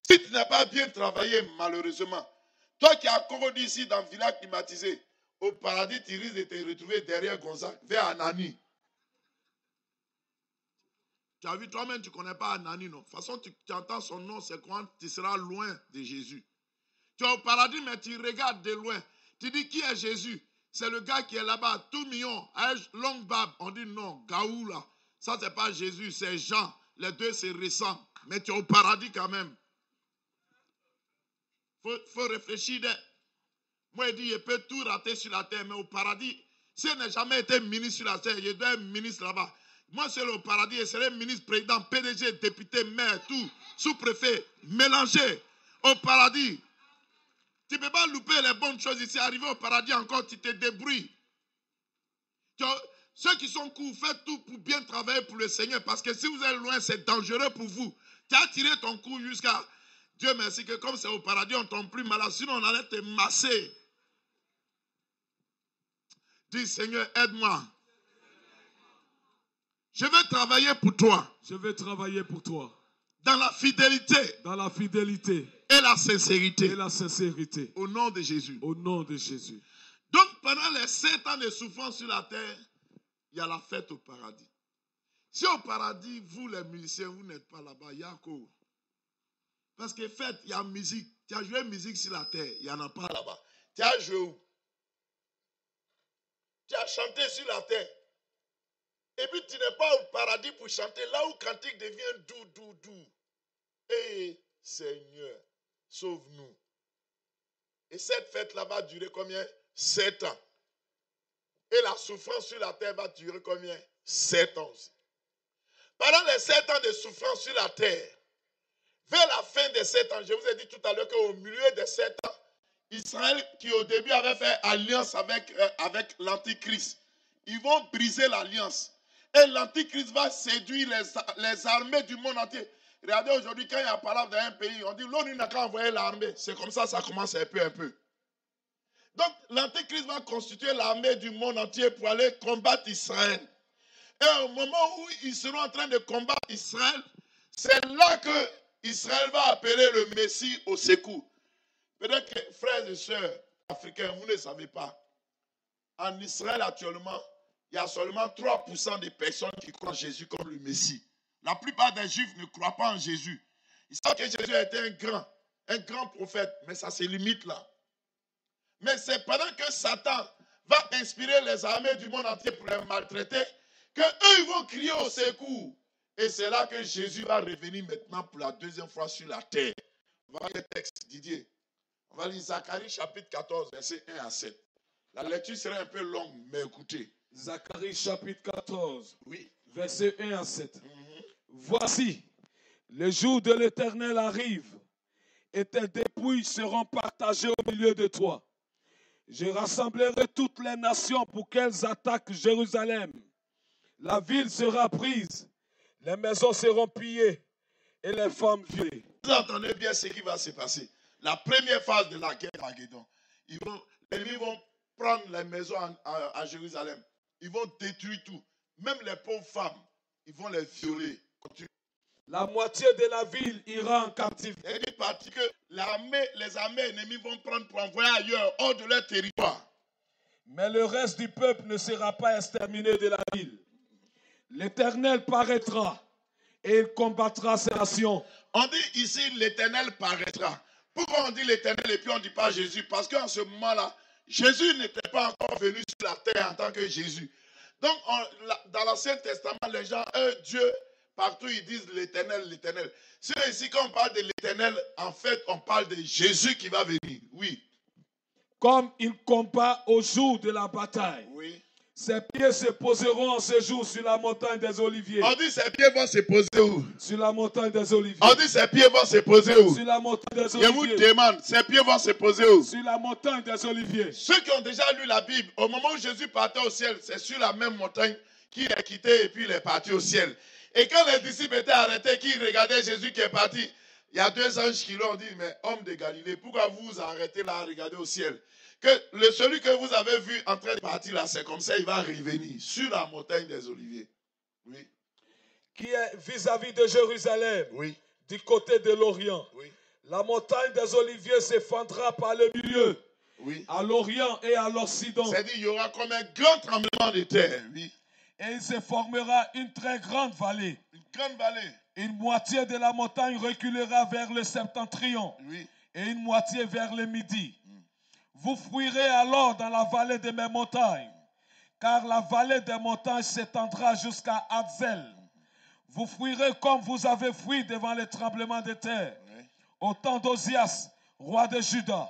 Si tu n'as pas bien travaillé, malheureusement, toi qui as connu ici dans le village climatisé, au paradis, tu risques de te retrouver derrière Gonzague, vers Anani. Tu as vu, toi-même, tu ne connais pas Anani, non? De toute façon, tu entends son nom, c'est quand tu seras loin de Jésus. Tu es au paradis, mais tu regardes de loin. Tu dis, qui est Jésus? C'est le gars qui est là-bas, tout mignon, avec longue barbe. On dit non, Gaou là. Ça, ce n'est pas Jésus, c'est Jean. Les deux, c'est récent. Mais tu es au paradis quand même. Faut réfléchir. Moi, je dis, je peux tout rater sur la terre, mais au paradis, si je n'ai jamais été ministre sur la terre, je dois être ministre là-bas. Moi, je serai au paradis, je serai ministre, président, PDG, député, maire, tout, sous-préfet, mélangé au paradis. Tu ne peux pas louper les bonnes choses ici. Arrivé au paradis encore, tu te débrouilles. Ceux qui sont courts, faites tout pour bien travailler pour le Seigneur. Parce que si vous êtes loin, c'est dangereux pour vous. Tu as tiré ton coup jusqu'à... Dieu merci que comme c'est au paradis, on ne tombe plus malade. Sinon, on allait te masser. Dis, Seigneur, aide-moi. Je vais travailler pour toi. Je vais travailler pour toi. Dans la fidélité. Dans la fidélité. Et la sincérité. Et la sincérité. Au nom de Jésus. Au nom de Jésus. Donc, pendant les 7 ans de souffrance sur la terre, il y a la fête au paradis. Si au paradis, vous les musiciens, vous n'êtes pas là-bas, il y a quoi? Parce que fête, il y a musique. Tu as joué musique sur la terre, il n'y en a pas là-bas. Tu as joué où? Tu as chanté sur la terre. Et puis tu n'es pas au paradis pour chanter. Là où cantique devient doux. Et Seigneur, sauve-nous. Et cette fête-là va durer combien? 7 ans. Et la souffrance sur la terre va durer combien? 7 ans aussi. Pendant les 7 ans de souffrance sur la terre, vers la fin des 7 ans, je vous ai dit tout à l'heure qu'au milieu des 7 ans, Israël, qui au début avait fait alliance avec l'Antichrist, ils vont briser l'alliance. Et l'Antichrist va séduire les armées du monde entier. Regardez aujourd'hui, quand il y a parole dans un pays, on dit l'ONU n'a qu'à envoyer l'armée. C'est comme ça, ça commence un peu. Donc, l'Antichrist va constituer l'armée du monde entier pour aller combattre Israël. Et au moment où ils seront en train de combattre Israël, c'est là que Israël va appeler le Messie au secours. Peut-être que, frères et sœurs africains, vous ne savez pas. En Israël actuellement, il y a seulement 3% des personnes qui croient en Jésus comme le Messie. La plupart des Juifs ne croient pas en Jésus. Ils savent que Jésus était un grand prophète, mais ça se limite là. Mais c'est pendant que Satan va inspirer les armées du monde entier pour les maltraiter, qu'eux ils vont crier au secours. Et c'est là que Jésus va revenir maintenant pour la deuxième fois sur la terre. On va lire le texte, Didier. On va lire Zacharie chapitre 14, versets 1 à 7. La lecture sera un peu longue, mais écoutez. Zacharie chapitre 14, oui. Versets 1 à 7. Voici, le jour de l'Éternel arrive, et tes dépouilles seront partagées au milieu de toi. Je rassemblerai toutes les nations pour qu'elles attaquent Jérusalem. La ville sera prise, les maisons seront pillées et les femmes violées. Vous entendez bien ce qui va se passer. La première phase de la guerre d'Armageddon, les ennemis vont prendre les maisons à Jérusalem. Ils vont détruire tout. Même les pauvres femmes, ils vont les violer. La moitié de la ville ira en captivité. Il y a une partie que les armées ennemies vont prendre pour envoyer ailleurs, hors de leur territoire. Mais le reste du peuple ne sera pas exterminé de la ville. L'Éternel paraîtra et il combattra ces nations. On dit ici l'Éternel paraîtra. Pourquoi on dit l'Éternel et puis on ne dit pas Jésus? Parce qu'en ce moment-là, Jésus n'était pas encore venu sur la terre en tant que Jésus. Donc, dans l'Ancien Testament, les gens, Dieu, partout ils disent l'Éternel, l'Éternel. C'est ici quand on parle de l'Éternel, en fait, on parle de Jésus qui va venir. Oui. Comme il combat au jour de la bataille. Oui. Ses pieds se poseront en ce jour sur la montagne des Oliviers. On dit ses pieds vont se poser où? Sur la montagne des Oliviers. On dit ses pieds vont se poser où? Sur la montagne des Oliviers. Je vous demande, ses pieds vont se poser où? Sur la montagne des Oliviers. Ceux qui ont déjà lu la Bible, au moment où Jésus partait au ciel, c'est sur la même montagne qu'il est quitté et puis il est parti au ciel. Et quand les disciples étaient arrêtés, qui regardaient Jésus qui est parti, il y a 2 anges qui lui ont dit, mais homme de Galilée, pourquoi vous vous arrêtez là à regarder au ciel? Que celui que vous avez vu en train de partir là, c'est comme ça, il va revenir sur la montagne des Oliviers. Oui. Qui est vis-à-vis de Jérusalem, oui. du côté de l'Orient. Oui. La montagne des Oliviers s'effondrera par le milieu, Oui. à l'Orient et à l'Occident. C'est-à-dire il y aura comme un grand tremblement de terre. Oui. Et il se formera une très grande vallée. Une grande vallée. Une moitié de la montagne reculera vers le septentrion. Oui. Et une moitié vers le midi. Vous fuirez alors dans la vallée de mes montagnes, car la vallée des montagnes s'étendra jusqu'à Hadzel. Vous fuirez comme vous avez fui devant les tremblements de terre, au temps d'Osias, roi de Juda.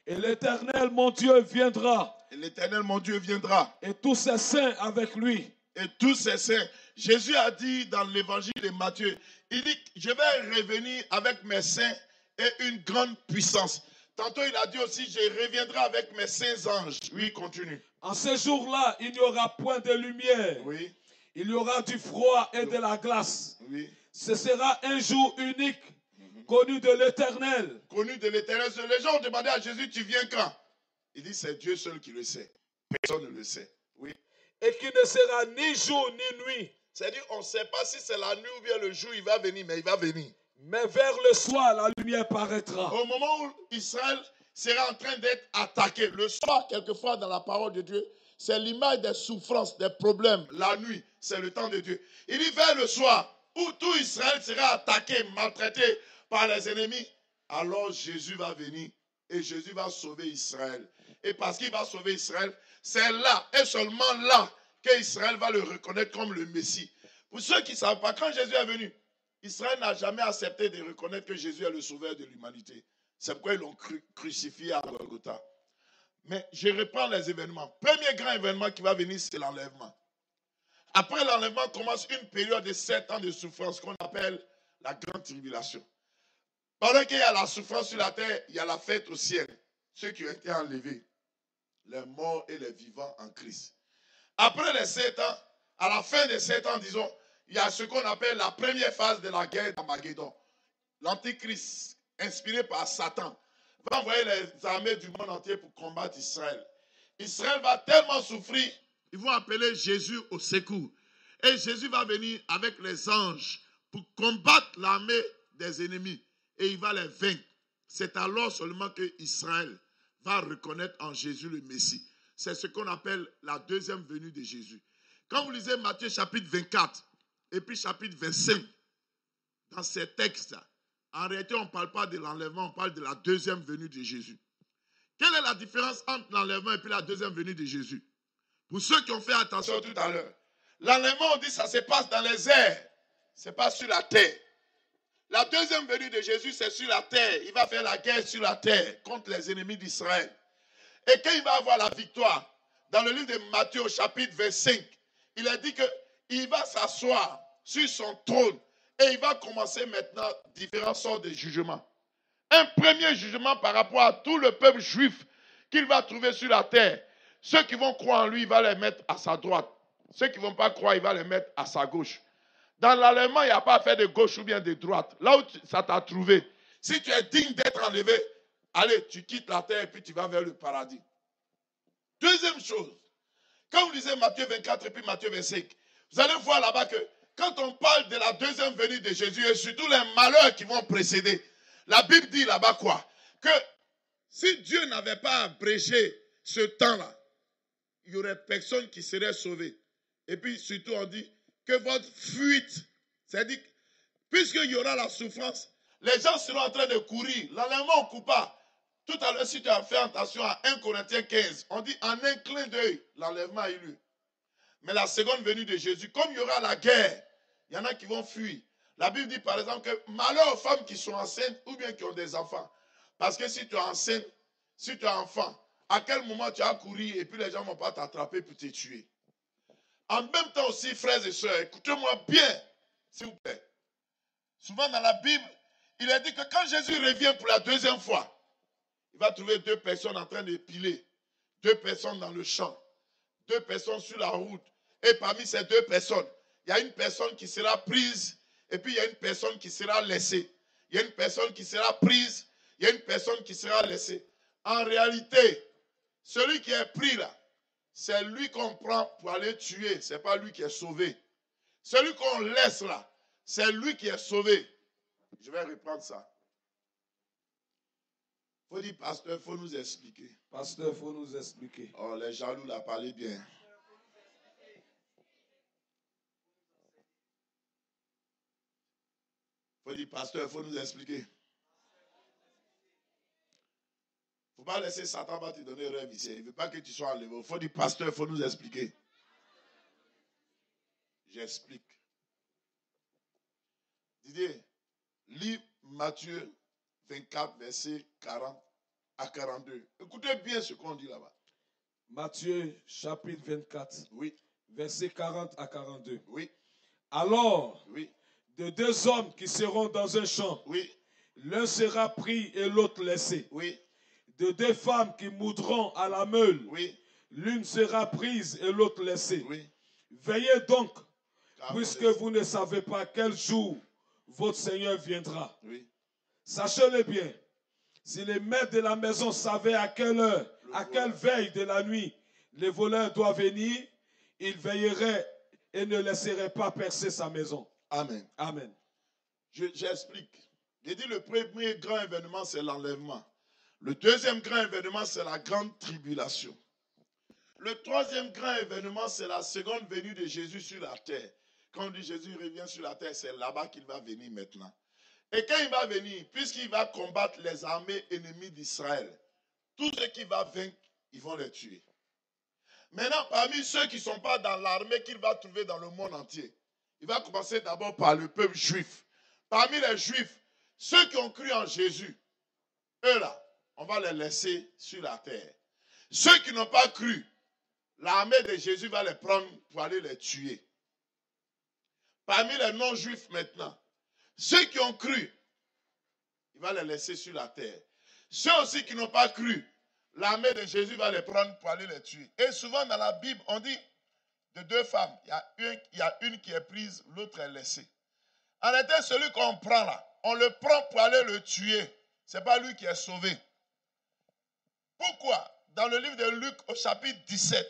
Et l'Éternel, mon Dieu, viendra. Et l'Éternel, mon Dieu, viendra. Et tous ses saints avec lui. Et tous ses saints. Jésus a dit dans l'évangile de Matthieu, il dit, je vais revenir avec mes saints et une grande puissance. Tantôt, il a dit aussi, je reviendrai avec mes saints anges. Oui, continue. En ce jour-là, il n'y aura point de lumière. Oui. Il y aura du froid et de la glace. Oui. Ce sera un jour unique, connu de l'Éternel. Connu de l'Éternel. Les gens ont demandé à Jésus, tu viens quand? Il dit, c'est Dieu seul qui le sait. Personne ne le sait. Oui. Et qui ne sera ni jour ni nuit. C'est-à-dire, on ne sait pas si c'est la nuit ou bien le jour, il va venir, mais il va venir. Mais vers le soir, la lumière paraîtra. Au moment où Israël sera en train d'être attaqué, le soir, quelquefois dans la parole de Dieu, c'est l'image des souffrances, des problèmes. La nuit, c'est le temps de Dieu. Il dit vers le soir, où tout Israël sera attaqué, maltraité par les ennemis, alors Jésus va venir et Jésus va sauver Israël. Et parce qu'il va sauver Israël, c'est là et seulement là qu'Israël va le reconnaître comme le Messie. Pour ceux qui ne savent pas, quand Jésus est venu, Israël n'a jamais accepté de reconnaître que Jésus est le sauveur de l'humanité. C'est pourquoi ils l'ont crucifié à Golgotha. Mais je reprends les événements. Premier grand événement qui va venir, c'est l'enlèvement. Après l'enlèvement commence une période de 7 ans de souffrance qu'on appelle la grande tribulation. Pendant qu'il y a la souffrance sur la terre, il y a la fête au ciel. Ceux qui ont été enlevés, les morts et les vivants en Christ. Après les 7 ans, à la fin des 7 ans, disons, il y a ce qu'on appelle la première phase de la guerre d'Armageddon. L'Antichrist, inspiré par Satan, va envoyer les armées du monde entier pour combattre Israël. Israël va tellement souffrir, ils vont appeler Jésus au secours. Et Jésus va venir avec les anges pour combattre l'armée des ennemis. Et il va les vaincre. C'est alors seulement que Israël va reconnaître en Jésus le Messie. C'est ce qu'on appelle la deuxième venue de Jésus. Quand vous lisez Matthieu chapitre 24 et puis chapitre 25, dans ces textes, en réalité, on ne parle pas de l'enlèvement, on parle de la deuxième venue de Jésus. Quelle est la différence entre l'enlèvement et puis la deuxième venue de Jésus? Pour ceux qui ont fait attention tout à l'heure, l'enlèvement, on dit ça se passe dans les airs, ce n'est pas sur la terre. La deuxième venue de Jésus, c'est sur la terre. Il va faire la guerre sur la terre contre les ennemis d'Israël. Et quand il va avoir la victoire, dans le livre de Matthieu au chapitre 25, il a dit qu'il va s'asseoir sur son trône et il va commencer maintenant différentes sortes de jugements. Un premier jugement par rapport à tout le peuple juif qu'il va trouver sur la terre. Ceux qui vont croire en lui, il va les mettre à sa droite. Ceux qui ne vont pas croire, il va les mettre à sa gauche. Dans l'enlèvement, il n'y a pas à faire de gauche ou bien de droite. Là où ça t'a trouvé, si tu es digne d'être enlevé, allez, tu quittes la terre et puis tu vas vers le paradis. Deuxième chose, quand vous lisez Matthieu 24 et puis Matthieu 25, vous allez voir là-bas que quand on parle de la deuxième venue de Jésus et surtout les malheurs qui vont précéder, la Bible dit là-bas quoi? Que si Dieu n'avait pas abrégé ce temps-là, il n'y aurait personne qui serait sauvé. Et puis surtout on dit que votre fuite, c'est-à-dire puisqu'il y aura la souffrance, les gens seront en train de courir. L'enlèvement ne court pas. Tout à l'heure, si tu as fait attention à 1 Corinthiens 15, on dit en un clin d'œil, l'enlèvement a eu lieu. Mais la seconde venue de Jésus, comme il y aura la guerre, il y en a qui vont fuir. La Bible dit par exemple que malheur aux femmes qui sont enceintes ou bien qui ont des enfants. Parce que si tu es enceinte, si tu es enfant, à quel moment tu as couru et puis les gens ne vont pas t'attraper pour te tuer. En même temps aussi, frères et sœurs, écoutez-moi bien, s'il vous plaît. Souvent dans la Bible, il est dit que quand Jésus revient pour la deuxième fois, il va trouver 2 personnes en train de piler, 2 personnes dans le champ, 2 personnes sur la route. Et parmi ces 2 personnes, il y a une personne qui sera prise et puis il y a une personne qui sera laissée. Il y a une personne qui sera prise, il y a une personne qui sera laissée. En réalité, celui qui est pris là, c'est lui qu'on prend pour aller tuer, ce n'est pas lui qui est sauvé. Celui qu'on laisse là, c'est lui qui est sauvé. Je vais reprendre ça. Faut dire, pasteur, il faut nous expliquer. Pasteur, il faut nous expliquer. Oh, les jaloux l'ont parlé bien. Faut dire, pasteur, il faut nous expliquer. Il ne faut pas laisser Satan va te donner un rêve ici. Il ne veut pas que tu sois enlevé. Il faut dire, pasteur, il faut nous expliquer. J'explique. Didier, lis Matthieu 24, verset 40 à 42. Écoutez bien ce qu'on dit là-bas. Matthieu chapitre 24, Oui, verset 40 à 42. oui, Alors, oui, de deux hommes qui seront dans un champ, oui, l'un sera pris et l'autre laissé. oui, De deux femmes qui moudront à la meule, oui, l'une sera prise et l'autre laissée. oui. Veillez donc, Car puisque vous êtes- vous ne savez pas quel jour votre Seigneur viendra. Oui, Sachez-le bien, si les maîtres de la maison savaient à quelle heure, à quelle veille de la nuit les voleurs doivent venir, ils veilleraient et ne laisseraient pas percer sa maison. amen. Amen. J'explique. J'ai dit le premier grand événement, c'est l'enlèvement. Le deuxième grand événement, c'est la grande tribulation. Le troisième grand événement, c'est la seconde venue de Jésus sur la terre. Quand on dit Jésus revient sur la terre, c'est là-bas qu'il va venir maintenant. Et quand il va venir, puisqu'il va combattre les armées ennemies d'Israël, tous ceux qui vont vaincre, ils vont les tuer. Maintenant, parmi ceux qui ne sont pas dans l'armée qu'il va trouver dans le monde entier, il va commencer d'abord par le peuple juif. Parmi les juifs, ceux qui ont cru en Jésus, eux là, on va les laisser sur la terre. Ceux qui n'ont pas cru, l'armée de Jésus va les prendre pour aller les tuer. Parmi les non-juifs maintenant, ceux qui ont cru, il va les laisser sur la terre. Ceux aussi qui n'ont pas cru, l'armée de Jésus va les prendre pour aller les tuer. Et souvent dans la Bible, on dit de deux femmes, il y a une qui est prise, l'autre est laissée. En réalité, celui qu'on prend là, on le prend pour aller le tuer. Ce n'est pas lui qui est sauvé. Pourquoi? Dans le livre de Luc au chapitre 17,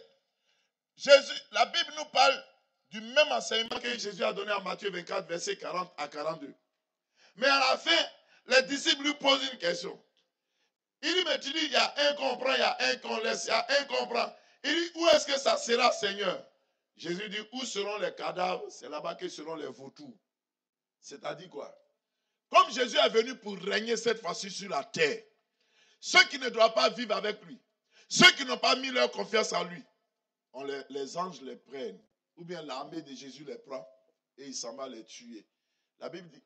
la Bible nous parle du même enseignement que Jésus a donné en Matthieu 24, versets 40 à 42. Mais à la fin, les disciples lui posent une question. Il dit, mais tu dis, il y a un qu'on prend, il y a un qu'on laisse, il y a un qu'on prend. Il dit, où est-ce que ça sera, Seigneur? Jésus dit, où seront les cadavres? C'est là-bas que seront les vautours. C'est-à-dire quoi? Comme Jésus est venu pour régner cette fois-ci sur la terre, ceux qui ne doivent pas vivre avec lui, ceux qui n'ont pas mis leur confiance en lui, les anges les prennent, ou bien l'armée de Jésus les prend et il s'en va les tuer. La Bible dit,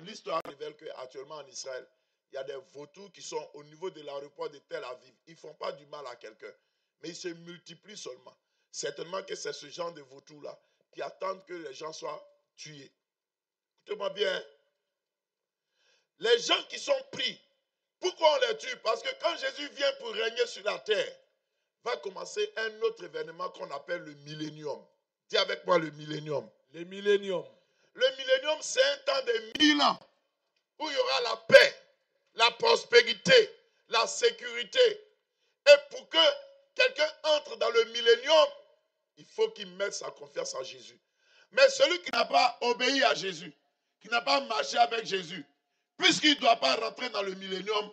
l'histoire révèle qu'actuellement en Israël, il y a des vautours qui sont au niveau de l'aéroport de Tel Aviv. Ils ne font pas du mal à quelqu'un, mais ils se multiplient seulement. Certainement que c'est ce genre de vautours-là qui attendent que les gens soient tués. Écoutez-moi bien. Les gens qui sont pris, pourquoi on les tue? Parce que quand Jésus vient pour régner sur la terre, va commencer un autre événement qu'on appelle le millénium. Dis avec moi le millénium. Le millénium. Le millénium, c'est un temps de 1000 ans où il y aura la paix, la prospérité, la sécurité. Et pour que quelqu'un entre dans le millénium, il faut qu'il mette sa confiance en Jésus. Mais celui qui n'a pas obéi à Jésus, qui n'a pas marché avec Jésus, puisqu'il ne doit pas rentrer dans le millénium,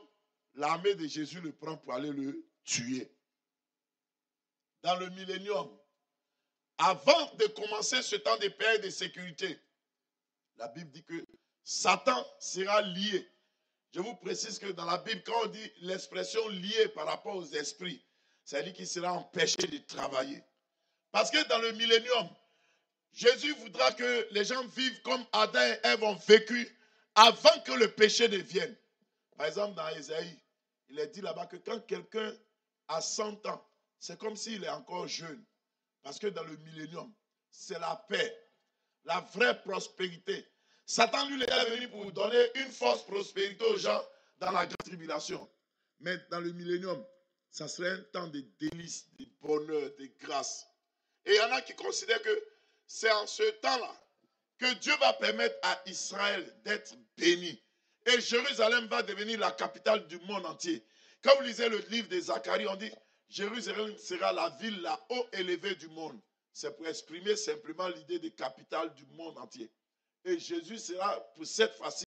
l'armée de Jésus le prend pour aller le tuer. Dans le millénium, avant de commencer ce temps de paix et de sécurité, la Bible dit que Satan sera lié. Je vous précise que dans la Bible, quand on dit l'expression liée par rapport aux esprits, c'est-à-dire qu'il sera empêché de travailler. Parce que dans le millénium, Jésus voudra que les gens vivent comme Adam et Ève ont vécu avant que le péché ne vienne. Par exemple, dans Ésaïe, il est dit là-bas que quand quelqu'un a 100 ans, c'est comme s'il est encore jeune. Parce que dans le millénium, c'est la paix, la vraie prospérité. Satan, lui, il est venu pour donner une fausse prospérité aux gens dans la grande tribulation. Mais dans le millénium, ça serait un temps de délices, de bonheur, de grâce. Et il y en a qui considèrent que c'est en ce temps-là que Dieu va permettre à Israël d'être béni. Et Jérusalem va devenir la capitale du monde entier. Quand vous lisez le livre de Zacharie, on dit Jérusalem sera la ville la haut élevée du monde. C'est pour exprimer simplement l'idée de capitale du monde entier. Et Jésus sera pour cette fois-ci